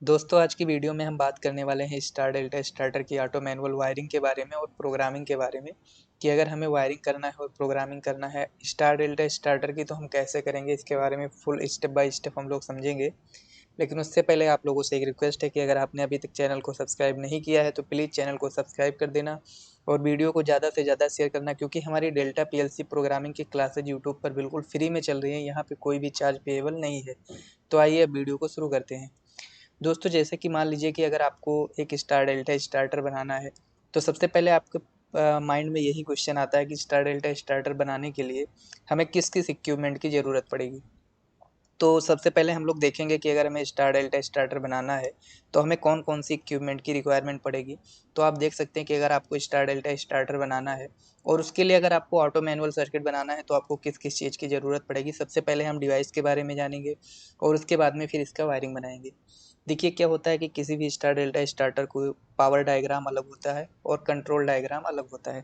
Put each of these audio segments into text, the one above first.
दोस्तों आज की वीडियो में हम बात करने वाले हैं स्टार डेल्टा स्टार्टर की ऑटो मैनुअल वायरिंग के बारे में और प्रोग्रामिंग के बारे में कि अगर हमें वायरिंग करना है और प्रोग्रामिंग करना है स्टार डेल्टा स्टार्टर की तो हम कैसे करेंगे। इसके बारे में फुल स्टेप बाय स्टेप हम लोग समझेंगे। लेकिन उससे पहले आप लोगों से एक रिक्वेस्ट है कि अगर आपने अभी तक चैनल को सब्सक्राइब नहीं किया है तो प्लीज़ चैनल को सब्सक्राइब कर देना और वीडियो को ज़्यादा से ज़्यादा शेयर करना, क्योंकि हमारी डेल्टा पीएलसी प्रोग्रामिंग की क्लासेज यूट्यूब पर बिल्कुल फ्री में चल रही हैं। यहाँ पे कोई भी चार्ज पेएबल नहीं है। तो आइए अब वीडियो को शुरू करते हैं। दोस्तों जैसे कि मान लीजिए कि अगर आपको एक स्टार डेल्टा स्टार्टर बनाना है तो सबसे पहले आपके माइंड में यही क्वेश्चन आता है कि स्टार डेल्टा स्टार्टर बनाने के लिए हमें किस किस इक्विपमेंट की ज़रूरत पड़ेगी। तो सबसे पहले हम लोग देखेंगे कि अगर हमें स्टार डेल्टा स्टार्टर बनाना है तो हमें कौन कौन सी इक्विपमेंट की रिक्वायरमेंट पड़ेगी। तो आप देख सकते हैं कि अगर आपको स्टार डेल्टा स्टार्टर बनाना है और उसके लिए अगर आपको ऑटो मैनुअल सर्किट बनाना है तो आपको किस किस चीज़ की ज़रूरत पड़ेगी। सबसे पहले हम डिवाइस के बारे में जानेंगे और उसके बाद में फिर इसका वायरिंग बनाएंगे। देखिए क्या होता है कि किसी भी स्टार डेल्टा स्टार्टर को पावर डायग्राम अलग होता है और कंट्रोल डायग्राम अलग होता है।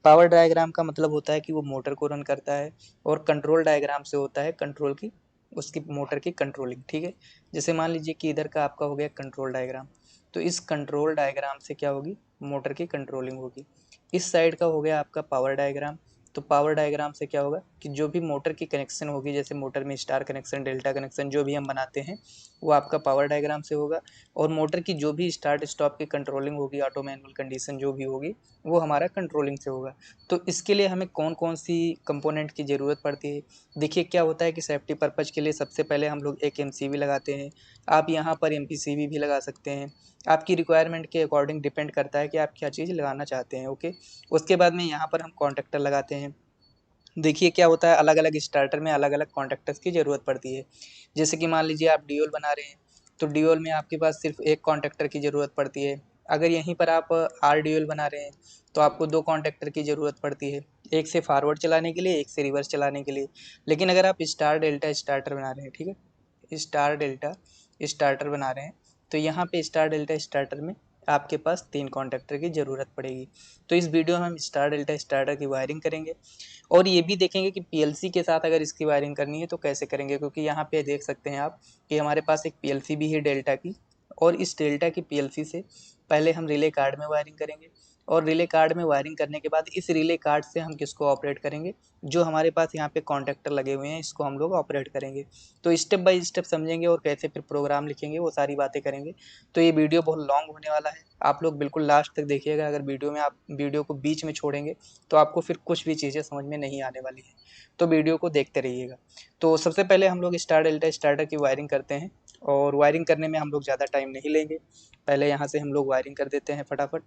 पावर डायग्राम का मतलब होता है कि वो मोटर को रन करता है और कंट्रोल डायग्राम से होता है कंट्रोल की उसकी मोटर की कंट्रोलिंग। ठीक है, जैसे मान लीजिए कि इधर का आपका हो गया कंट्रोल डायग्राम, तो इस कंट्रोल डायग्राम से क्या होगी, मोटर की कंट्रोलिंग होगी। इस साइड का हो गया आपका पावर डायग्राम, तो पावर डायग्राम से क्या होगा कि जो भी मोटर की कनेक्शन होगी, जैसे मोटर में स्टार कनेक्शन डेल्टा कनेक्शन जो भी हम बनाते हैं वो आपका पावर डायग्राम से होगा। और मोटर की जो भी स्टार्ट स्टॉप की कंट्रोलिंग होगी, ऑटो मैनुअल कंडीशन जो भी होगी वो हमारा कंट्रोलिंग से होगा। तो इसके लिए हमें कौन कौन सी कंपोनेंट की ज़रूरत पड़ती है। देखिए क्या होता है कि सेफ्टी पर्पज़ के लिए सबसे पहले हम लोग एक एमसीबी लगाते हैं। आप यहाँ पर एमपीसीबी भी लगा सकते हैं। आपकी रिक्वायरमेंट के अकॉर्डिंग डिपेंड करता है कि आप क्या चीज़ लगाना चाहते हैं। ओके, उसके बाद में यहाँ पर हम कॉन्टैक्टर लगाते हैं। देखिए क्या होता है, अलग अलग स्टार्टर में अलग अलग कॉन्टैक्टर्स की ज़रूरत पड़ती है। जैसे कि मान लीजिए आप ड्यूल बना रहे हैं तो ड्यूल में आपके पास सिर्फ एक कॉन्टैक्टर की ज़रूरत पड़ती है। अगर यहीं पर आप आर ड्यूल बना रहे हैं तो आपको दो कॉन्टैक्टर की ज़रूरत पड़ती है, एक से फॉरवर्ड चलाने के लिए, एक से रिवर्स चलाने के लिए। लेकिन अगर आप स्टार डेल्टा स्टार्टर बना रहे हैं, ठीक है, स्टार डेल्टा स्टार्टर बना रहे हैं तो यहाँ पे स्टार डेल्टा स्टार्टर में आपके पास तीन कॉन्टैक्टर की ज़रूरत पड़ेगी। तो इस वीडियो में हम स्टार डेल्टा स्टार्टर की वायरिंग करेंगे और ये भी देखेंगे कि पीएलसी के साथ अगर इसकी वायरिंग करनी है तो कैसे करेंगे, क्योंकि यहाँ पे देख सकते हैं आप कि हमारे पास एक पीएलसी भी है डेल्टा की। और इस डेल्टा की पीएलसी से पहले हम रिले कार्ड में वायरिंग करेंगे और रिले कार्ड में वायरिंग करने के बाद इस रिले कार्ड से हम किसको ऑपरेट करेंगे, जो हमारे पास यहाँ पे कॉन्टैक्टर लगे हुए हैं इसको हम लोग ऑपरेट करेंगे। तो स्टेप बाय स्टेप समझेंगे और कैसे फिर प्रोग्राम लिखेंगे वो सारी बातें करेंगे। तो ये वीडियो बहुत लॉन्ग होने वाला है, आप लोग बिल्कुल लास्ट तक देखिएगा। अगर वीडियो में आप वीडियो को बीच में छोड़ेंगे तो आपको फिर कुछ भी चीज़ें समझ में नहीं आने वाली है। तो वीडियो को देखते रहिएगा। तो सबसे पहले हम लोग स्टार डेल्टा स्टार्टर की वायरिंग करते हैं और वायरिंग करने में हम लोग ज़्यादा टाइम नहीं लेंगे। पहले यहाँ से हम लोग वायरिंग कर देते हैं फटाफट।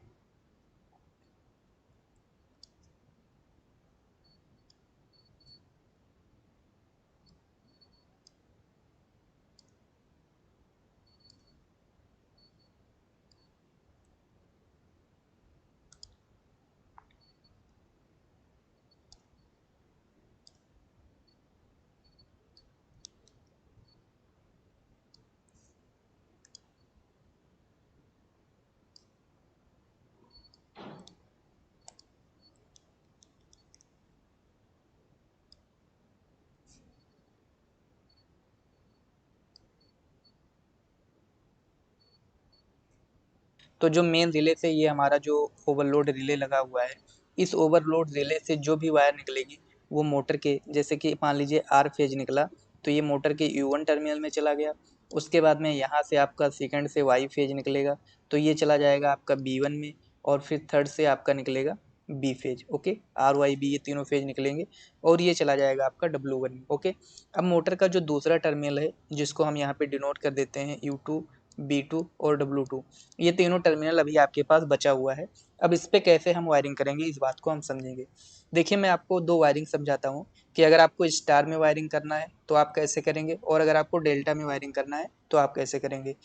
तो जो मेन रिले से ये हमारा जो ओवरलोड रिले लगा हुआ है, इस ओवरलोड रिले से जो भी वायर निकलेगी वो मोटर के, जैसे कि मान लीजिए आर फेज निकला तो ये मोटर के U1 टर्मिनल में चला गया। उसके बाद में यहाँ से आपका सेकंड से वाई फेज निकलेगा तो ये चला जाएगा आपका B1 में, और फिर थर्ड से आपका निकलेगा B phase. Okay, R Y B ये तीनों फेज निकलेंगे और ये चला जाएगा आपका W1 में। ओके, अब मोटर का जो दूसरा टर्मिनल है जिसको हम यहाँ पे डिनोट कर देते हैं U2, B2 और W2, ये तीनों टर्मिनल अभी आपके पास बचा हुआ है। अब इस पे कैसे हम वायरिंग करेंगे इस बात को हम समझेंगे। देखिए मैं आपको दो वायरिंग समझाता हूँ कि अगर आपको स्टार में वायरिंग करना है तो आप कैसे करेंगे और अगर आपको डेल्टा में वायरिंग करना है तो आप कैसे करेंगे।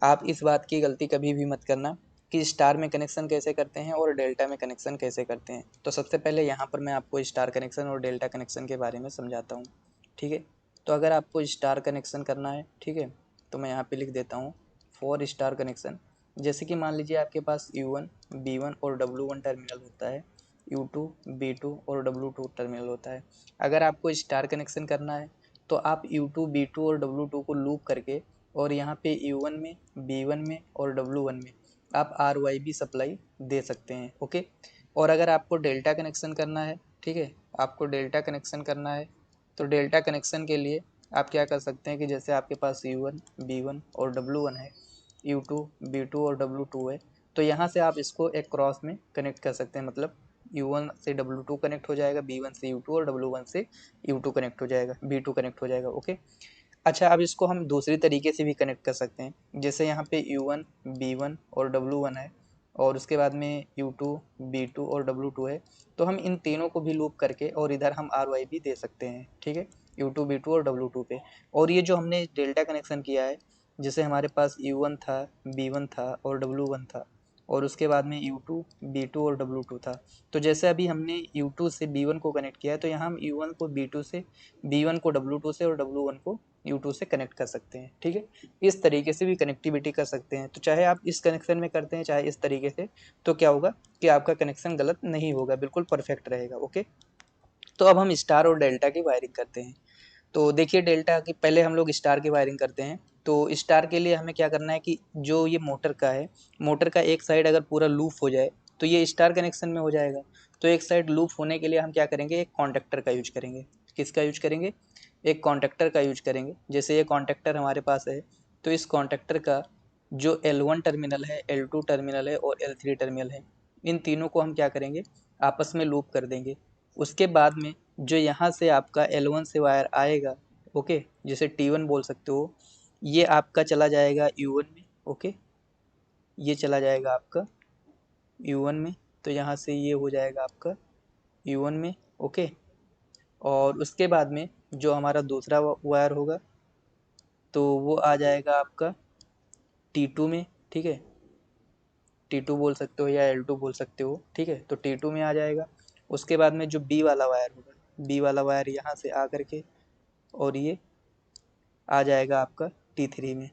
आप इस बात की गलती कभी भी मत करना कि स्टार में कनेक्शन कैसे करते हैं और डेल्टा में कनेक्शन कैसे करते हैं। तो सबसे पहले यहाँ पर मैं आपको स्टार कनेक्शन और डेल्टा कनेक्शन के बारे में समझाता हूँ। ठीक है, तो अगर आपको स्टार कनेक्शन करना है, ठीक है, तो मैं यहाँ पे लिख देता हूँ फॉर स्टार कनेक्शन। जैसे कि मान लीजिए आपके पास U1, B1 और W1 टर्मिनल होता है, U2, B2 और W2 टर्मिनल होता है। अगर आपको स्टार कनेक्शन करना है तो आप U2, B2 और W2 को लूप करके और यहाँ पे U1 में, B1 में और W1 में आप RYB सप्लाई दे सकते हैं। ओके, और अगर आपको डेल्टा कनेक्शन करना है, ठीक है, आपको डेल्टा कनेक्शन करना है तो डेल्टा कनेक्शन के लिए आप क्या कर सकते हैं कि जैसे आपके पास U1, B1 और W1 है, U2, B2 और W2 है, तो यहाँ से आप इसको एक क्रॉस में कनेक्ट कर सकते हैं। मतलब U1 से W2 कनेक्ट हो जाएगा, B1 से U2 और W1 से U2 कनेक्ट हो जाएगा, B2 कनेक्ट हो जाएगा। ओके, अच्छा, अब इसको हम दूसरी तरीके से भी कनेक्ट कर सकते हैं। जैसे यहाँ पे U1, B1 और W1 है और उसके बाद में U2, B2 और W2 है, तो हम इन तीनों को भी लूप करके और इधर हम RYB दे सकते हैं। ठीक है, U2, B2 और W2 पे। और ये जो हमने डेल्टा कनेक्शन किया है, जैसे हमारे पास U1 था, B1 था और W1 था और उसके बाद में U2, B2 और W2 था। तो जैसे अभी हमने U2 से B1 को कनेक्ट किया है, तो यहाँ हम U1 को B2 से, B1 को W2 से और W1 को U2 से कनेक्ट कर सकते हैं। ठीक है, इस तरीके से भी कनेक्टिविटी कर सकते हैं। तो चाहे आप इस कनेक्शन में करते हैं चाहे इस तरीके से, तो क्या होगा कि आपका कनेक्शन गलत नहीं होगा, बिल्कुल परफेक्ट रहेगा। ओके, तो अब हम स्टार और डेल्टा की वायरिंग करते हैं। तो देखिए, डेल्टा की पहले हम लोग स्टार की वायरिंग करते हैं। तो स्टार के लिए हमें क्या करना है कि जो ये मोटर का है, मोटर का एक साइड अगर पूरा लूप हो जाए तो ये स्टार कनेक्शन में हो जाएगा। तो एक साइड लूप होने के लिए हम क्या करेंगे, एक कॉन्टेक्टर का यूज करेंगे। किसका यूज करेंगे, एक कॉन्टेक्टर का यूज करेंगे। जैसे ये कॉन्टेक्टर हमारे पास है, तो इस कॉन्टेक्टर का जो L1 टर्मिनल है, L2 टर्मिनल है और L3 टर्मिनल है, इन तीनों को हम क्या करेंगे, आपस में लूप कर देंगे। उसके बाद में जो यहाँ से आपका L1 से वायर आएगा, ओके, जिसे T1 बोल सकते हो, ये आपका चला जाएगा U1 में। ओके, ये चला जाएगा आपका U1 में, तो यहाँ से ये हो जाएगा आपका U1 में। ओके, और उसके बाद में जो हमारा दूसरा वायर होगा तो वो आ जाएगा आपका T2 में। ठीक है, T2 बोल सकते हो या L2 बोल सकते हो। ठीक है, तो T2 में आ जाएगा। उसके बाद में जो B वाला वायर होगा, B वाला वायर यहाँ से आ करके और ये आ जाएगा आपका T3 में,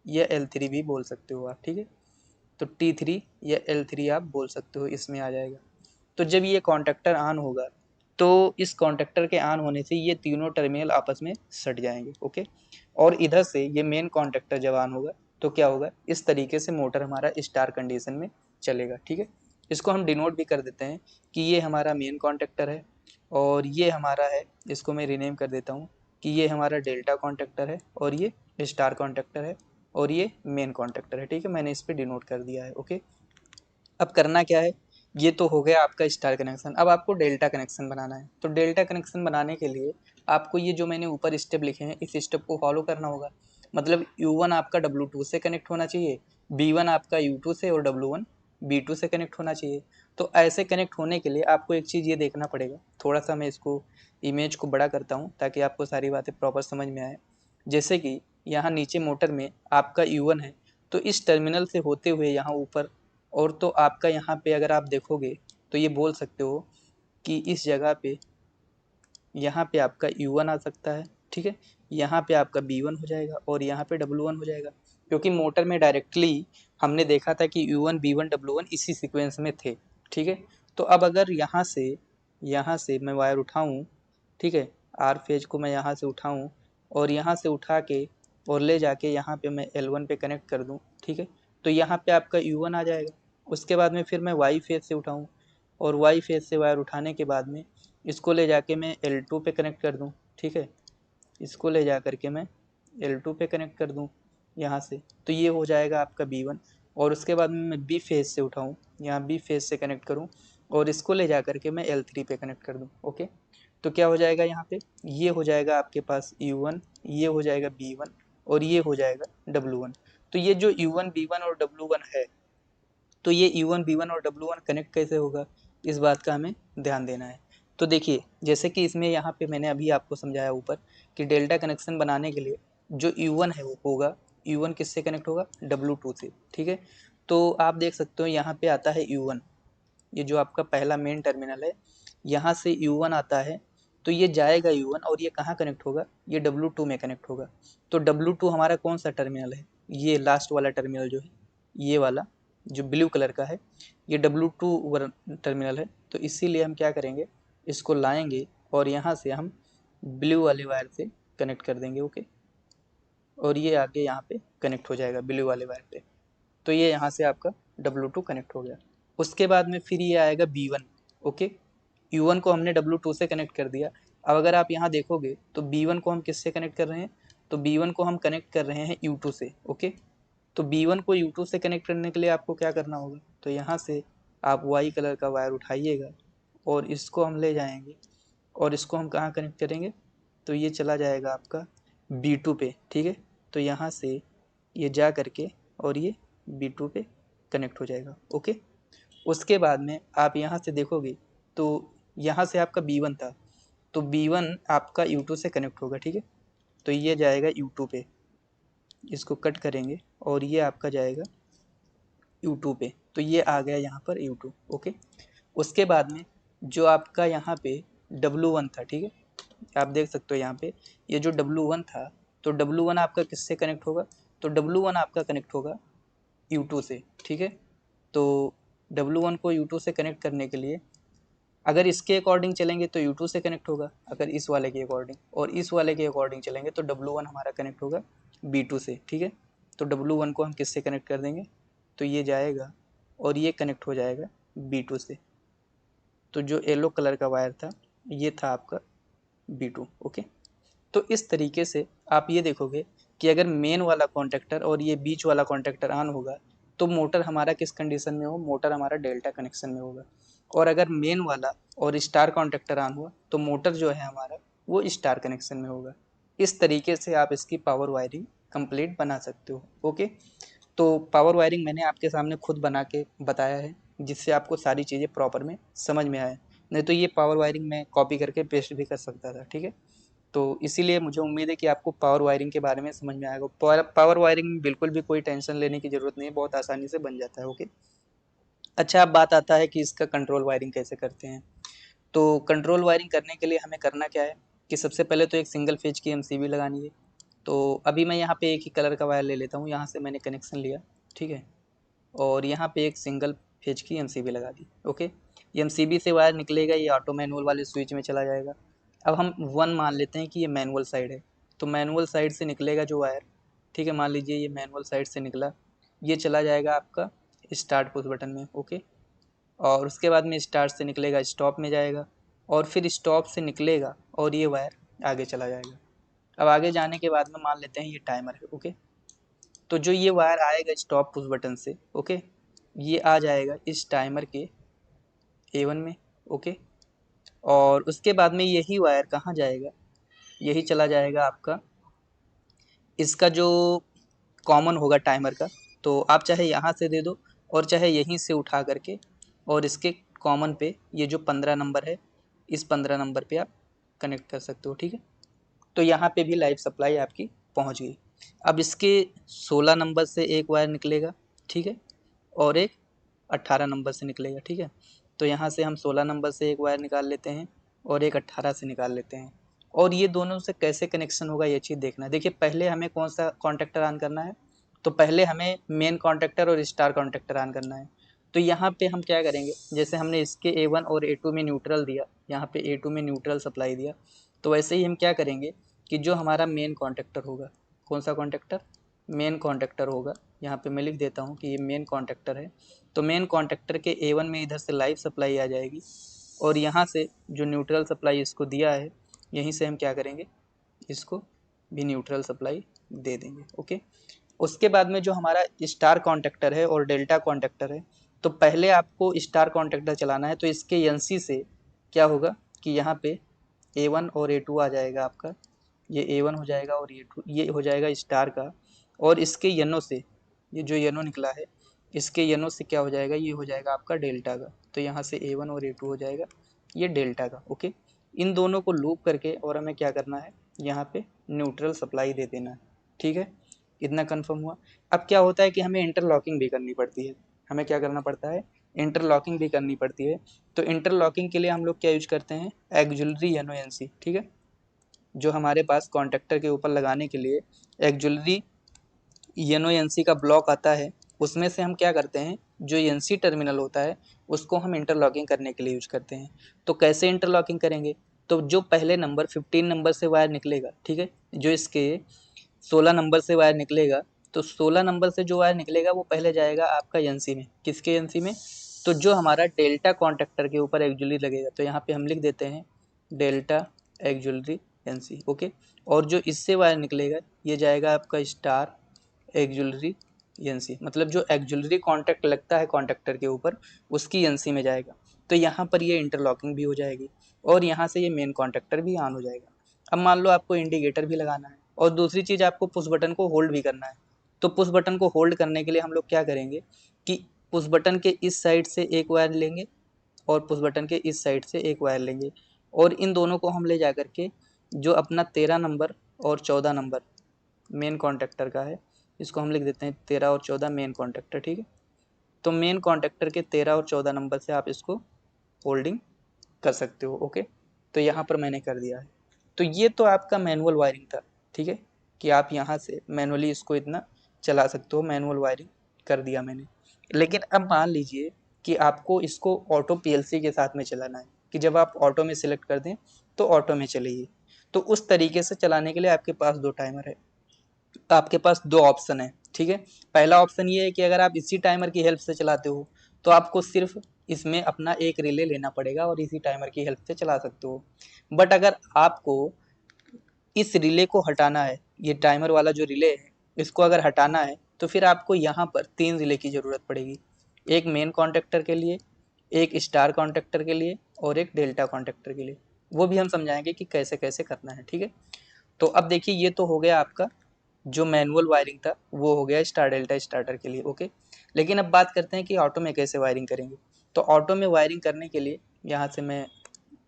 या L3 भी बोल सकते हो आप। ठीक है, तो T3 या L3 आप बोल सकते हो, इसमें आ जाएगा। तो जब ये कॉन्टेक्टर ऑन होगा तो इस कॉन्टेक्टर के ऑन होने से ये तीनों टर्मिनल आपस में सट जाएंगे। ओके, और इधर से ये मेन कॉन्टेक्टर जब ऑन होगा तो क्या होगा, इस तरीके से मोटर हमारा स्टार कंडीशन में चलेगा। ठीक है, इसको हम डिनोट भी कर देते हैं कि ये हमारा मेन कॉन्टेक्टर है और ये हमारा है, इसको मैं रीनेम कर देता हूँ कि ये हमारा डेल्टा कॉन्टेक्टर है और ये स्टार कॉन्टेक्टर है और ये मेन कॉन्टेक्टर है। ठीक है, मैंने इस पर डिनोट कर दिया है। ओके, अब करना क्या है, ये तो हो गया आपका स्टार कनेक्शन। अब आपको डेल्टा कनेक्शन बनाना है। तो डेल्टा कनेक्शन बनाने के लिए आपको ये जो मैंने ऊपर स्टेप लिखे हैं, इस स्टेप को फॉलो करना होगा। मतलब U1 आपका W2 से कनेक्ट होना चाहिए, B1 आपका U2 से और W1 B2 से कनेक्ट होना चाहिए। तो ऐसे कनेक्ट होने के लिए आपको एक चीज़ ये देखना पड़ेगा। थोड़ा सा मैं इसको इमेज को बड़ा करता हूँ ताकि आपको सारी बातें प्रॉपर समझ में आए। जैसे कि यहाँ नीचे मोटर में आपका U1 है, तो इस टर्मिनल से होते हुए यहाँ ऊपर, और तो आपका यहाँ पे अगर आप देखोगे तो ये बोल सकते हो कि इस जगह पे यहाँ पे आपका U1 आ सकता है। ठीक है, यहाँ पे आपका B1 हो जाएगा और यहाँ पे W1 हो जाएगा, क्योंकि मोटर में डायरेक्टली हमने देखा था कि U1, B1, W1 इसी सीक्वेंस में थे। ठीक है, तो अब अगर यहाँ से मैं वायर उठाऊँ, ठीक है, आर फेज को मैं यहाँ से उठाऊँ और यहाँ से उठा के और ले जाके यहाँ पे मैं L1 पे कनेक्ट कर दूँ। ठीक है, तो यहाँ पे आपका U1 आ जाएगा। उसके बाद में फिर मैं वाई फेज से उठाऊँ और वाई फेज से वायर उठाने के बाद में इसको ले जाके मैं L2 पे कनेक्ट कर दूँ। ठीक है, इसको ले जा कर के मैं L2 पे कनेक्ट कर दूँ यहाँ से, तो ये हो जाएगा आपका B1। और उसके बाद में मैं बी फेज से उठाऊँ, यहाँ बी फेज से कनेक्ट करूँ और इसको ले जा कर के मैं L3 पे कनेक्ट कर दूँ। ओके, तो क्या हो जाएगा यहाँ पे, ये हो जाएगा आपके पास U1, ये हो जाएगा B1 और ये हो जाएगा W1। तो ये जो U1, B1 और W1 है, तो ये U1, B1 और W1 कनेक्ट कैसे होगा, इस बात का हमें ध्यान देना है। तो देखिए, जैसे कि इसमें यहाँ पे मैंने अभी आपको समझाया ऊपर कि डेल्टा कनेक्शन बनाने के लिए जो U1 है वो होगा, U1 किससे कनेक्ट होगा, W2 से। ठीक है, तो आप देख सकते हो यहाँ पे आता है U1, ये जो आपका पहला मेन टर्मिनल है, यहाँ से U1 आता है, तो ये जाएगा U1 और ये कहाँ कनेक्ट होगा, ये W2 में कनेक्ट होगा। तो W2 हमारा कौन सा टर्मिनल है, ये लास्ट वाला टर्मिनल जो है, ये वाला जो ब्लू कलर का है, ये W2 टर्मिनल है। तो इसीलिए हम क्या करेंगे, इसको लाएंगे और यहाँ से हम ब्लू वाले वायर से कनेक्ट कर देंगे। ओके, और ये आगे यहाँ पे कनेक्ट हो जाएगा ब्लू वाले वायर पे। तो ये यहाँ से आपका W2 कनेक्ट हो गया। उसके बाद में फिर ये आएगा B1। ओके, U1 को हमने W2 से कनेक्ट कर दिया। अब अगर आप यहाँ देखोगे तो B1 को हम किससे कनेक्ट कर रहे हैं, तो B1 को हम कनेक्ट कर रहे हैं U2 से। ओके, तो B1 को U2 से कनेक्ट करने के लिए आपको क्या करना होगा, तो यहाँ से आप वाई कलर का वायर उठाइएगा और इसको हम ले जाएंगे और इसको हम कहाँ कनेक्ट करेंगे, तो ये चला जाएगा आपका B2 पे। ठीक है, तो यहाँ से ये जा करके और ये B2 पे कनेक्ट हो जाएगा। ओके, उसके बाद में आप यहाँ से देखोगे तो यहाँ से आपका B1 था, तो B1 आपका U2 से कनेक्ट होगा। ठीक है, तो ये जाएगा U2 पे, इसको कट करेंगे और ये आपका जाएगा U2 पे, तो ये आ गया यहाँ पर U2। ओके, उसके बाद में जो आपका यहाँ पे W1 था, ठीक है, आप देख सकते हो यहाँ पे ये जो W1 था, तो W1 आपका किससे कनेक्ट होगा, तो W1 आपका कनेक्ट होगा U2 से। ठीक है, तो W1 को U2 से कनेक्ट करने के लिए अगर इसके अकॉर्डिंग चलेंगे तो U2 से कनेक्ट होगा, अगर इस वाले के अकॉर्डिंग और इस वाले के अकॉर्डिंग चलेंगे तो W1 हमारा कनेक्ट होगा B2 से। ठीक है, तो W1 को हम किससे कनेक्ट कर देंगे, तो ये जाएगा और ये कनेक्ट हो जाएगा B2 से। तो जो येलो कलर का वायर था ये था आपका B2। ओके, तो इस तरीके से आप ये देखोगे कि अगर मेन वाला कॉन्टेक्टर और ये बीच वाला कॉन्टेक्टर ऑन होगा तो मोटर हमारा किस कंडीशन में हो, मोटर हमारा डेल्टा कनेक्शन में होगा। और अगर मेन वाला और स्टार कॉन्टेक्टर ऑन हुआ तो मोटर जो है हमारा वो स्टार कनेक्शन में होगा। इस तरीके से आप इसकी पावर वायरिंग कंप्लीट बना सकते हो। ओके, तो पावर वायरिंग मैंने आपके सामने खुद बना के बताया है जिससे आपको सारी चीज़ें प्रॉपर में समझ में आए, नहीं तो ये पावर वायरिंग मैं कॉपी करके पेस्ट भी कर सकता था। ठीक है, तो इसीलिए मुझे उम्मीद है कि आपको पावर वायरिंग के बारे में समझ में आएगा। पावर वायरिंग में बिल्कुल भी कोई टेंशन लेने की ज़रूरत नहीं है, बहुत आसानी से बन जाता है। ओके, अच्छा अब बात आता है कि इसका कंट्रोल वायरिंग कैसे करते हैं। तो कंट्रोल वायरिंग करने के लिए हमें करना क्या है कि सबसे पहले तो एक सिंगल फेज की एमसीबी लगानी है। तो अभी मैं यहाँ पे एक ही कलर का वायर ले लेता हूँ, यहाँ से मैंने कनेक्शन लिया। ठीक है, और यहाँ पे एक सिंगल फेज की एमसीबी लगा दी। ओके, ये एमसीबी से वायर निकलेगा, ये ऑटो मैनुअल वाले स्विच में चला जाएगा। अब हम 1 मान लेते हैं कि ये मैनुअल साइड है, तो मैनुअल साइड से निकलेगा जो वायर। ठीक है, मान लीजिए ये मैनुअल साइड से निकला, ये चला जाएगा आपका स्टार्ट पुश बटन में। ओके, और उसके बाद में स्टार्ट से निकलेगा स्टॉप में जाएगा, और फिर स्टॉप से निकलेगा और ये वायर आगे चला जाएगा। अब आगे जाने के बाद में मान लेते हैं ये टाइमर है। ओके, तो जो ये वायर आएगा स्टॉप पुश बटन से, ओके, ये आ जाएगा इस टाइमर के A1 में। ओके, और उसके बाद में यही वायर कहाँ जाएगा, यही चला जाएगा आपका इसका जो कॉमन होगा टाइमर का, तो आप चाहे यहाँ से दे दो और चाहे यहीं से उठा करके और इसके कॉमन पे ये जो 15 नंबर है, इस 15 नंबर पे आप कनेक्ट कर सकते हो। ठीक है, तो यहाँ पे भी लाइव सप्लाई आपकी पहुँच गई। अब इसके 16 नंबर से एक वायर निकलेगा। ठीक है, और एक 18 नंबर से निकलेगा। ठीक है, तो यहाँ से हम 16 नंबर से एक वायर निकाल लेते हैं और एक 18 से निकाल लेते हैं। और ये दोनों से कैसे कनेक्शन होगा ये चीज़ देखना है। देखिए पहले हमें कौन सा कॉन्टेक्टर ऑन करना है, तो पहले हमें मेन कॉन्टेक्टर और स्टार कॉन्टेक्टर ऑन करना है। तो यहाँ पे हम क्या करेंगे, जैसे हमने इसके A1 और A2 में न्यूट्रल दिया, यहाँ पे A2 में न्यूट्रल सप्लाई दिया, तो वैसे ही हम क्या करेंगे कि जो हमारा मेन कॉन्टेक्टर होगा, कौन सा कॉन्टेक्टर, मेन कॉन्टेक्टर होगा, यहाँ पे मैं लिख देता हूँ कि ये मेन कॉन्टेक्टर है। तो मेन कॉन्टेक्टर के A1 में इधर से लाइव सप्लाई आ जाएगी और यहाँ से जो न्यूट्रल सप्लाई इसको दिया है यहीं से हम क्या करेंगे, इसको भी न्यूट्रल सप्लाई दे देंगे। ओके, उसके बाद में जो हमारा स्टार कॉन्टेक्टर है और डेल्टा कॉन्टेक्टर है, तो पहले आपको स्टार कॉन्टेक्टर चलाना है। तो इसके एनसी से क्या होगा कि यहाँ पे A1 और A2 आ जाएगा आपका, ये A1 हो जाएगा और ये हो जाएगा स्टार का, और इसके यनो से ये जो यनो निकला है इसके यनो से क्या हो जाएगा, ये हो जाएगा आपका डेल्टा का। तो यहाँ से A1 और A2 हो जाएगा ये डेल्टा का। ओके, इन दोनों को लूप करके और हमें क्या करना है, यहाँ पे न्यूट्रल सप्लाई दे देना है। ठीक है, इतना कन्फर्म हुआ। अब क्या होता है कि हमें इंटरलॉकिंग भी करनी पड़ती है, हमें क्या करना पड़ता है, इंटरलॉकिंग भी करनी पड़ती है। तो इंटरलॉकिंग के लिए हम लोग क्या यूज करते हैं, एक्जुलरी यनो एनसी। ठीक है, जो हमारे पास कॉन्टेक्टर के ऊपर लगाने के लिए एक्जुलरी यनो एनसी का ब्लॉक आता है, उसमें से हम क्या करते हैं, जो एनसी टर्मिनल होता है उसको हम इंटरलॉकिंग करने के लिए यूज करते हैं। तो कैसे इंटरलॉकिंग करेंगे, तो जो पहले नंबर 15 नंबर से वायर निकलेगा, ठीक है, जो इसके 16 नंबर से वायर निकलेगा, तो 16 नंबर से जो वायर निकलेगा वो पहले जाएगा आपका एनसी में। किसके एनसी में? तो जो हमारा डेल्टा कॉन्टेक्टर के ऊपर एक्जुअली लगेगा, तो यहाँ पे हम लिख देते हैं डेल्टा एक्जुअलरी एनसी। ओके, और जो इससे वायर निकलेगा ये जाएगा आपका स्टार एक्जुअलरी एनसी, मतलब जो एक्जुअलरी कॉन्टैक्ट लगता है कॉन्टेक्टर के ऊपर उसकी एनसी में जाएगा। तो यहाँ पर ये इंटरलॉकिंग भी हो जाएगी और यहाँ से ये मेन कॉन्टेक्टर भी ऑन हो जाएगा। अब मान लो आपको इंडिकेटर भी लगाना है और दूसरी चीज़ आपको पुश बटन को होल्ड भी करना है। तो पुश बटन को होल्ड करने के लिए हम लोग क्या करेंगे कि पुश बटन के इस साइड से एक वायर लेंगे और पुश बटन के इस साइड से एक वायर लेंगे और इन दोनों को हम ले जा करके जो अपना 13 नंबर और 14 नंबर मेन कॉन्टेक्टर का है, इसको हम लिख देते हैं 13 और 14 मेन कॉन्टेक्टर। ठीक है, तो मेन कॉन्टेक्टर के 13 और 14 नंबर से आप इसको होल्डिंग कर सकते हो। ओके, तो यहाँ पर मैंने कर दिया है। तो ये तो आपका मैनुअल वायरिंग था। ठीक है, कि आप यहाँ से मैनुअली इसको इतना चला सकते हो, मैनुअल वायरिंग कर दिया मैंने। लेकिन अब मान लीजिए कि आपको इसको ऑटो पीएलसी के साथ में चलाना है, कि जब आप ऑटो में सिलेक्ट कर दें तो ऑटो में चलेगी। तो उस तरीके से चलाने के लिए आपके पास दो टाइमर है, आपके पास दो ऑप्शन है। ठीक है, पहला ऑप्शन ये है कि अगर आप इसी टाइमर की हेल्प से चलाते हो तो आपको सिर्फ इसमें अपना एक रिले लेना पड़ेगा और इसी टाइमर की हेल्प से चला सकते हो। बट अगर आपको इस रिले को हटाना है, ये टाइमर वाला जो रिले है इसको अगर हटाना है, तो फिर आपको यहाँ पर 3 रिले की ज़रूरत पड़ेगी। एक मेन कॉन्टेक्टर के लिए, एक स्टार कॉन्टेक्टर के लिए और एक डेल्टा कॉन्टेक्टर के लिए। वो भी हम समझाएंगे कि कैसे कैसे करना है। ठीक है, तो अब देखिए ये तो हो गया आपका जो मैनुअल वायरिंग था, वो हो गया स्टार डेल्टा स्टार्टर के लिए। ओके, लेकिन अब बात करते हैं कि ऑटो में कैसे वायरिंग करेंगे। तो ऑटो में वायरिंग करने के लिए यहाँ से मैं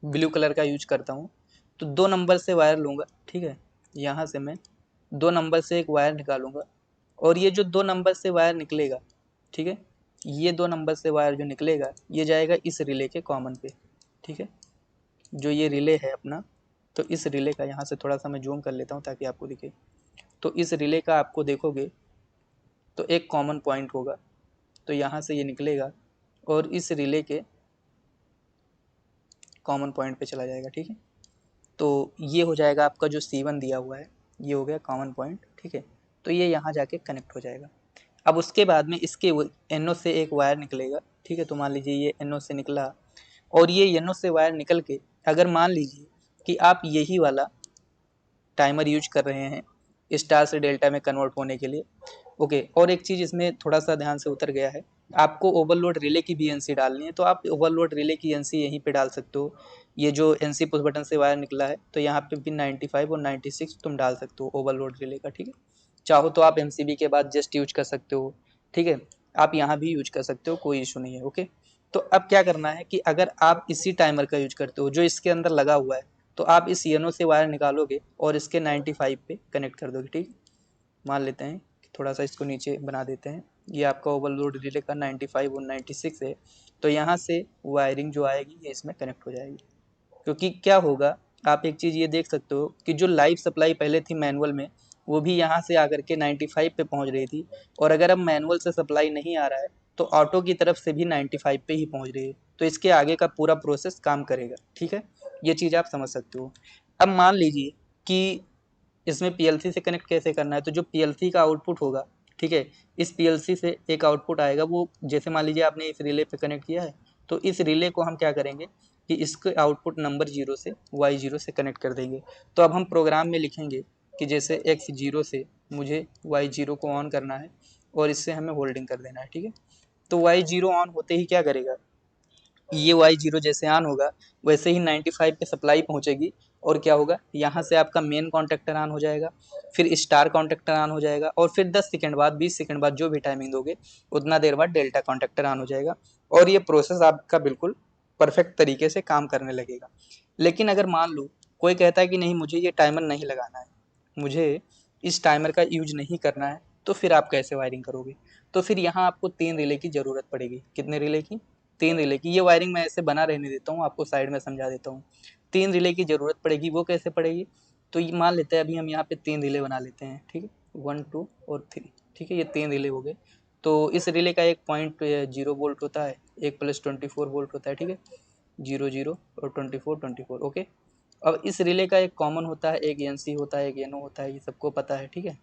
ब्लू कलर का यूज करता हूँ। तो 2 नंबर से वायर लूँगा। ठीक है, यहाँ से मैं 2 नंबर से एक वायर निकालूंगा और ये जो 2 नंबर से वायर निकलेगा, ठीक है, ये 2 नंबर से वायर जो निकलेगा ये जाएगा इस रिले के कॉमन पे। ठीक है, जो ये रिले है अपना, तो इस रिले का यहाँ से थोड़ा सा मैं जूम कर लेता हूँ ताकि आपको दिखे। तो इस रिले का आपको देखोगे तो एक कॉमन पॉइंट होगा, तो यहाँ से ये निकलेगा और इस रिले के कॉमन पॉइंट पे चला जाएगा। ठीक है, तो ये हो जाएगा आपका जो C1 दिया हुआ है, ये हो गया कॉमन पॉइंट। ठीक है, तो ये यहाँ जाके कनेक्ट हो जाएगा। अब उसके बाद में इसके NO से एक वायर निकलेगा। ठीक है, तो मान लीजिए ये NO से निकला और ये NO से वायर निकल के अगर मान लीजिए कि आप यही वाला टाइमर यूज कर रहे हैं स्टार से डेल्टा में कन्वर्ट होने के लिए। ओके, और एक चीज़ इसमें थोड़ा सा ध्यान से उतर गया है, आपको ओवरलोड रिले की भी एनसी डालनी है, तो आप ओवरलोड रिले की एनसी यहीं पे डाल सकते हो। ये जो एनसी पुश बटन से वायर निकला है तो यहाँ पे भी 95 और 96 तुम डाल सकते हो ओवरलोड रिले का। ठीक है, चाहो तो आप एमसीबी के बाद जस्ट यूज कर सकते हो। ठीक है, आप यहाँ भी यूज कर सकते हो, कोई इशू नहीं है। ओके, तो अब क्या करना है कि अगर आप इसी टाइमर का यूज करते हो जो इसके अंदर लगा हुआ है, तो आप इस येनो से वायर निकालोगे और इसके 95 पे कनेक्ट कर दोगे। ठीक, मान लेते हैं कि थोड़ा सा इसको नीचे बना देते हैं, ये आपका ओवरलोड रिले का 95 और 96 है, तो यहाँ से वायरिंग जो आएगी ये इसमें कनेक्ट हो जाएगी। क्योंकि क्या होगा, आप एक चीज़ ये देख सकते हो कि जो लाइव सप्लाई पहले थी मैनुअल में, वो भी यहाँ से आकर के 95 पे पहुँच रही थी, और अगर अब मैनुअल से सप्लाई नहीं आ रहा है तो ऑटो की तरफ से भी 95 पे ही पहुँच रही है, तो इसके आगे का पूरा प्रोसेस काम करेगा। ठीक है, ये चीज़ आप समझ सकते हो। अब मान लीजिए कि इसमें पीएलसी से कनेक्ट कैसे करना है, तो जो पीएलसी का आउटपुट होगा, ठीक है, इस पीएलसी से एक आउटपुट आएगा, वो जैसे मान लीजिए आपने इस रिले पे कनेक्ट किया है, तो इस रिले को हम क्या करेंगे कि इसके आउटपुट नंबर 0 से Y0 से कनेक्ट कर देंगे। तो अब हम प्रोग्राम में लिखेंगे कि जैसे X0 से मुझे Y0 को ऑन करना है और इससे हमें होल्डिंग कर देना है। ठीक है, तो Y0 ऑन होते ही क्या करेगा, ये Y0 जैसे ऑन होगा वैसे ही 95 पे सप्लाई पहुंचेगी और क्या होगा, यहाँ से आपका मेन कॉन्टेक्टर ऑन हो जाएगा, फिर स्टार कॉन्टेक्टर ऑन हो जाएगा और फिर 10 सेकंड बाद 20 सेकंड बाद जो भी टाइमिंग दोगे उतना देर बाद डेल्टा कॉन्टेक्टर ऑन हो जाएगा और ये प्रोसेस आपका बिल्कुल परफेक्ट तरीके से काम करने लगेगा। लेकिन अगर मान लो कोई कहता है कि नहीं मुझे ये टाइमर नहीं लगाना है, मुझे इस टाइमर का यूज नहीं करना है, तो फिर आप कैसे वायरिंग करोगे? तो फिर यहाँ आपको 3 रिले की ज़रूरत पड़ेगी। कितने रिले की? 3 रिले की। ये वायरिंग मैं ऐसे बना रहने देता हूँ, आपको साइड में समझा देता हूँ। 3 रिले की ज़रूरत पड़ेगी, वो कैसे पड़ेगी? तो ये मान लेते हैं अभी हम यहाँ पे 3 रिले बना लेते हैं। ठीक है, 1 2 और 3। ठीक है, ये 3 रिले हो गए। तो इस रिले का एक पॉइंट 0 वोल्ट होता है, एक प्लस 24 वोल्ट होता है। ठीक है, 0 0 और 24 24। ओके, अब इस रिले का एक कॉमन होता है, एक एनसी होता है, एक एनओ होता है, ये सबको पता है, ठीक है।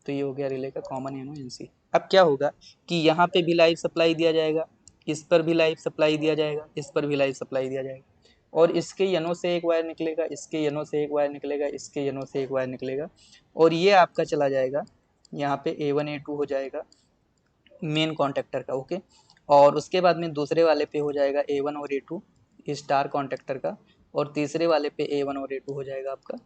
तो ये हो गया रिले का कॉमन एनओ एनसी। अब क्या होगा कि यहाँ पे भी लाइव सप्लाई दिया जाएगा, इस पर भी लाइव सप्लाई दिया जाएगा, इस पर भी लाइव सप्लाई दिया जाएगा, और इसके यनो से एक वायर निकलेगा, इसके यनो से एक वायर निकलेगा, इसके यनो से एक वायर निकलेगा, और ये आपका चला जाएगा यहाँ पे A1 A2 हो जाएगा मेन कॉन्टेक्टर का, ओके। और उसके बाद में दूसरे वाले पे हो जाएगा A1 और A2 स्टार कॉन्टेक्टर का, और तीसरे वाले पे A1 और A2 हो जाएगा आपका,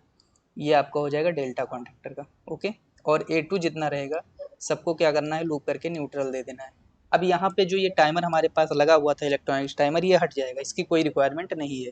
ये आपका हो जाएगा डेल्टा कॉन्टेक्टर का, ओके। और A2 जितना रहेगा सबको क्या करना है, लूप करके न्यूट्रल दे देना है। अब यहाँ पे जो ये टाइमर हमारे पास लगा हुआ था इलेक्ट्रॉनिक्स टाइमर, ये हट जाएगा, इसकी कोई रिक्वायरमेंट नहीं है।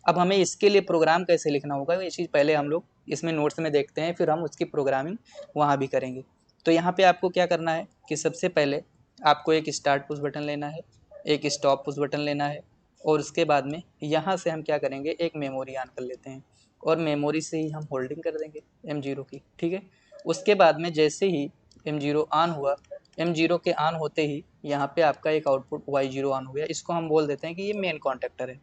अब हमें इसके लिए प्रोग्राम कैसे लिखना होगा, ये चीज़ पहले हम लोग इसमें नोट्स में देखते हैं, फिर हम उसकी प्रोग्रामिंग वहाँ भी करेंगे। तो यहाँ पे आपको क्या करना है कि सबसे पहले आपको एक स्टार्ट पुश बटन लेना है, एक स्टॉप पुश बटन लेना है, और उसके बाद में यहाँ से हम क्या करेंगे, एक मेमोरी ऑन कर लेते हैं, और मेमोरी से ही हम होल्डिंग कर देंगे M0 की, ठीक है। उसके बाद में जैसे ही M0 ऑन हुआ, M0 के ऑन होते ही यहाँ पे आपका एक आउटपुट Y0 ऑन हो गया, इसको हम बोल देते हैं कि ये मेन कॉन्टेक्टर है।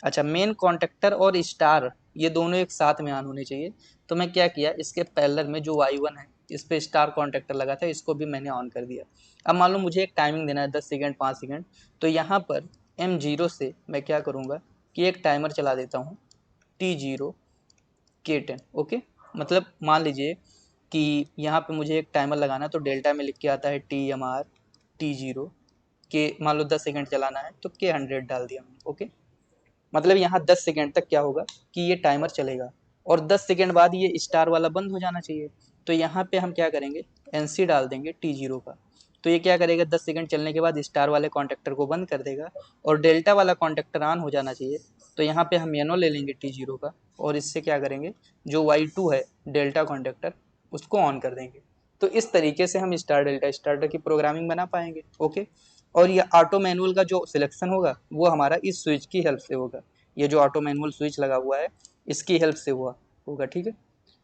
अच्छा, मेन कॉन्टेक्टर और स्टार ये दोनों एक साथ में ऑन होने चाहिए। तो मैं क्या किया, इसके पैरेलल में जो Y1 है इस पे स्टार कॉन्टेक्टर लगा था, इसको भी मैंने ऑन कर दिया। अब मान लो मुझे एक टाइमिंग देना है 10 सेकेंड 5 सेकेंड, तो यहाँ पर M0 से मैं क्या करूँगा कि एक टाइमर चला देता हूँ T0 K10, ओके। मतलब मान लीजिए कि यहाँ पे मुझे एक टाइमर लगाना है, तो डेल्टा में लिख के आता है TMR T0 के, मान लो 10 सेकेंड चलाना है तो K100 डाल दिया मैंने, ओके। मतलब यहाँ 10 सेकेंड तक क्या होगा कि ये टाइमर चलेगा, और 10 सेकेंड बाद ये स्टार वाला बंद हो जाना चाहिए। तो यहाँ पे हम क्या करेंगे, NC डाल देंगे T0 का, तो ये क्या करेगा, 10 सेकेंड चलने के बाद स्टार वाले कॉन्टेक्टर को बंद कर देगा, और डेल्टा वाला कॉन्टेक्टर ऑन हो जाना चाहिए। तो यहाँ पे हम एनो ले लेंगे T0 का, और इससे क्या करेंगे, जो Y2 है डेल्टा कॉन्टेक्टर उसको ऑन कर देंगे। तो इस तरीके से हम स्टार डेल्टा स्टार्टर की प्रोग्रामिंग बना पाएंगे, ओके। और ये ऑटो मैनुअल का जो सिलेक्शन होगा वो हमारा इस स्विच की हेल्प से होगा, ये जो ऑटो मैनुअल स्विच लगा हुआ है इसकी हेल्प से हुआ होगा, ठीक है।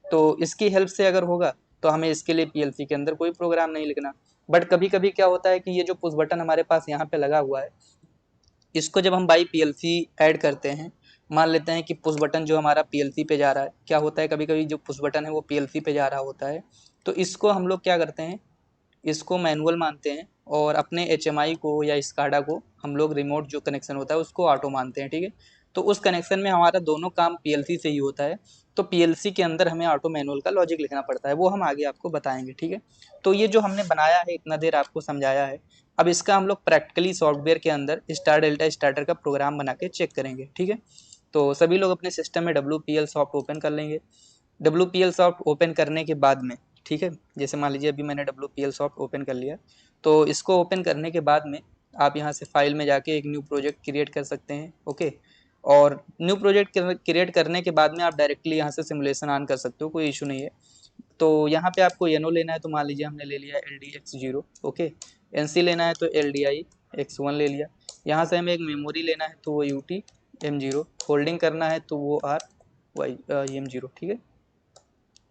तो इसकी हेल्प से अगर होगा तो हमें इसके लिए PLC के अंदर कोई प्रोग्राम नहीं लिखना। बट कभी कभी क्या होता है कि ये जो पुश बटन हमारे पास यहाँ पे लगा हुआ है, इसको जब हम बाई PLC ऐड करते हैं, मान लेते हैं कि पुश बटन जो हमारा PLC पे जा रहा है, क्या होता है कभी कभी जो पुश बटन है वो PLC पे जा रहा होता है, तो इसको हम लोग क्या करते हैं, इसको मैनुअल मानते हैं, और अपने HMI को या स्काडा को हम लोग रिमोट जो कनेक्शन होता है उसको ऑटो मानते हैं, ठीक है। तो उस कनेक्शन में हमारा दोनों काम PLC से ही होता है, तो PLC के अंदर हमें ऑटो मैनुअल का लॉजिक लिखना पड़ता है, वो हम आगे आपको बताएंगे, ठीक है। तो ये जो हमने बनाया है इतना देर आपको समझाया है, अब इसका हम लोग प्रैक्टिकली सॉफ्टवेयर के अंदर स्टार डेल्टा स्टार्टर का प्रोग्राम बना के चेक करेंगे, ठीक है। तो सभी लोग अपने सिस्टम में WPL सॉफ्ट ओपन कर लेंगे। WPL सॉफ्ट ओपन करने के बाद में, ठीक है, जैसे मान लीजिए अभी मैंने WPL सॉफ्ट ओपन कर लिया, तो इसको ओपन करने के बाद में आप यहाँ से फाइल में जाके एक न्यू प्रोजेक्ट क्रिएट कर सकते हैं, ओके। और न्यू प्रोजेक्ट क्रिएट करने के बाद में आप डायरेक्टली यहाँ से सिमुलेशन ऑन कर सकते हो, कोई इशू नहीं है। तो यहाँ पे आपको एनो लेना है, तो मान लीजिए हमने ले लिया LDX0, ओके। NC लेना है तो LDI-X1 ले लिया। यहाँ से हमें एक मेमोरी लेना है तो वो UT M0, होल्डिंग करना है तो वो M0, ठीक है।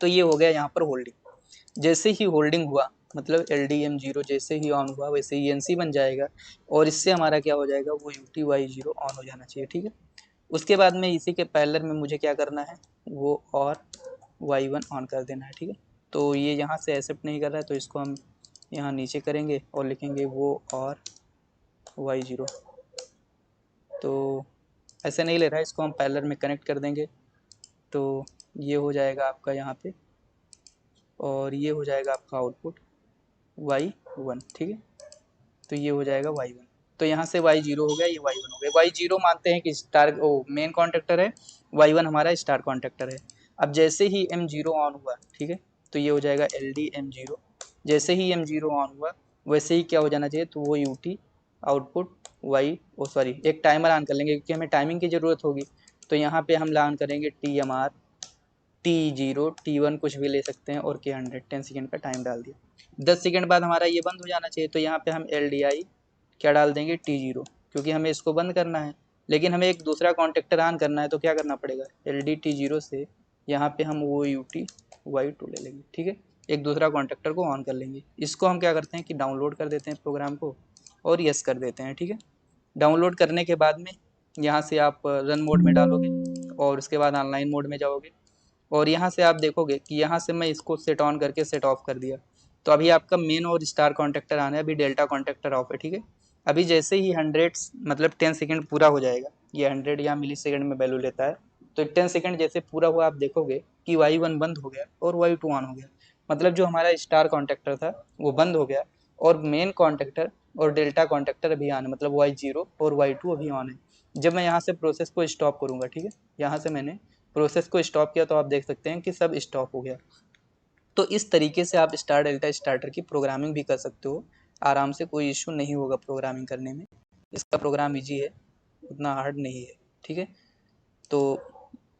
तो ये हो गया यहाँ पर होल्डिंग। जैसे ही होल्डिंग हुआ, मतलब LDM0 जैसे ही ऑन हुआ वैसे ही NC बन जाएगा, और इससे हमारा क्या हो जाएगा, वो UTY0 ऑन हो जाना चाहिए, ठीक है। उसके बाद में इसी के पैरेलल में मुझे क्या करना है, वो और Y1 ऑन कर देना है, ठीक है। तो ये यहाँ से एक्सेप्ट नहीं कर रहा है, तो इसको हम यहाँ नीचे करेंगे और लिखेंगे वो और Y0। तो ऐसे नहीं ले रहा है, इसको हम पैरेलल में कनेक्ट कर देंगे, तो ये हो जाएगा आपका यहाँ पे, और ये हो जाएगा आपका आउटपुट Y1, ठीक है। तो ये हो जाएगा Y1, तो यहाँ से Y0 हो गया, ये Y1 हो गया। Y0 मानते हैं कि स्टार मेन कॉन्टेक्टर है, Y1 हमारा स्टार कॉन्टेक्टर है। अब जैसे ही M0 ऑन हुआ, ठीक है, तो ये हो जाएगा LD M0। जैसे ही M0 ऑन हुआ वैसे ही क्या हो जाना चाहिए, तो वो UT आउटपुट एक टाइमर ऑन कर लेंगे क्योंकि हमें टाइमिंग की ज़रूरत होगी। तो यहाँ पे हम ऑन करेंगे TMR T0 T1 कुछ भी ले सकते हैं, और K100 10 सेकेंड का टाइम डाल दिया। 10 सेकेंड बाद हमारा ये बंद हो जाना चाहिए, तो यहाँ पे हम LDI क्या डाल देंगे T0, क्योंकि हमें इसको बंद करना है। लेकिन हमें एक दूसरा कॉन्टेक्टर ऑन करना है, तो क्या करना पड़ेगा, LD T0 से यहाँ पे हम वो UT Y2 ले लेंगे, ठीक है। एक दूसरा कॉन्टेक्टर को ऑन कर लेंगे। इसको हम क्या करते हैं कि डाउनलोड कर देते हैं प्रोग्राम को, और यस कर देते हैं, ठीक है। डाउनलोड करने के बाद में यहाँ से आप रन मोड में डालोगे, और उसके बाद ऑनलाइन मोड में जाओगे और यहाँ से आप देखोगे कि यहाँ से मैं इसको सेट ऑन करके सेट ऑफ कर दिया। तो अभी आपका मेन और स्टार कॉन्टेक्टर आना है, अभी डेल्टा कॉन्टेक्टर ऑफ है, ठीक है। अभी जैसे ही 100 मतलब 10 सेकंड पूरा हो जाएगा, ये 100 या मिली सेकंड में वैल्यू लेता है, तो 10 सेकंड जैसे पूरा हुआ आप देखोगे कि Y1 बंद हो गया और Y2 ऑन हो गया। मतलब जो हमारा स्टार कॉन्टेक्टर था वो बंद हो गया और मेन कॉन्टेक्टर और डेल्टा कॉन्टेक्टर अभी ऑन है, मतलब Y0 और Y2 अभी ऑन है। जब मैं यहाँ से प्रोसेस को स्टॉप करूँगा, ठीक है, यहाँ से मैंने प्रोसेस को स्टॉप किया तो आप देख सकते हैं कि सब स्टॉप हो गया। तो इस तरीके से आप स्टार डेल्टा स्टार्टर की प्रोग्रामिंग भी कर सकते हो आराम से, कोई इशू नहीं होगा प्रोग्रामिंग करने में। इसका प्रोग्राम इजी है, उतना हार्ड नहीं है, ठीक है। तो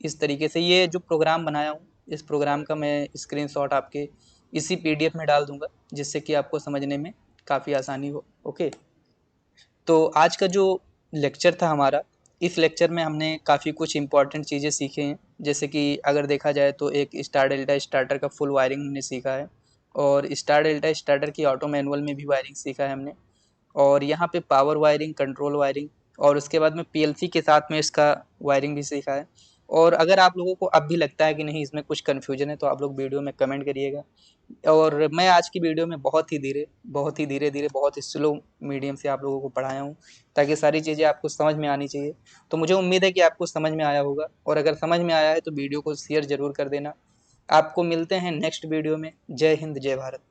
इस तरीके से ये जो प्रोग्राम बनाया हूँ, इस प्रोग्राम का मैं स्क्रीनशॉट आपके इसी पीडीएफ में डाल दूंगा, जिससे कि आपको समझने में काफ़ी आसानी हो। ओके, तो आज का जो लेक्चर था हमारा, इस लेक्चर में हमने काफ़ी कुछ इंपॉर्टेंट चीज़ें सीखे हैं। जैसे कि अगर देखा जाए तो एक स्टार डेल्टा स्टार्टर का फुल वायरिंग हमने सीखा है, और स्टार डेल्टा स्टार्टर की ऑटो मैनुअल में भी वायरिंग सीखा है हमने, और यहाँ पे पावर वायरिंग, कंट्रोल वायरिंग, और उसके बाद में पीएलसी के साथ में इसका वायरिंग भी सीखा है। और अगर आप लोगों को अब भी लगता है कि नहीं इसमें कुछ कन्फ्यूजन है, तो आप लोग वीडियो में कमेंट करिएगा। और मैं आज की वीडियो में बहुत ही धीरे धीरे, बहुत ही स्लो मीडियम से आप लोगों को पढ़ाया हूँ, ताकि सारी चीज़ें आपको समझ में आनी चाहिए। तो मुझे उम्मीद है कि आपको समझ में आया होगा, और अगर समझ में आया है तो वीडियो को शेयर ज़रूर कर देना। आपको मिलते हैं नेक्स्ट वीडियो में। जय हिंद, जय भारत।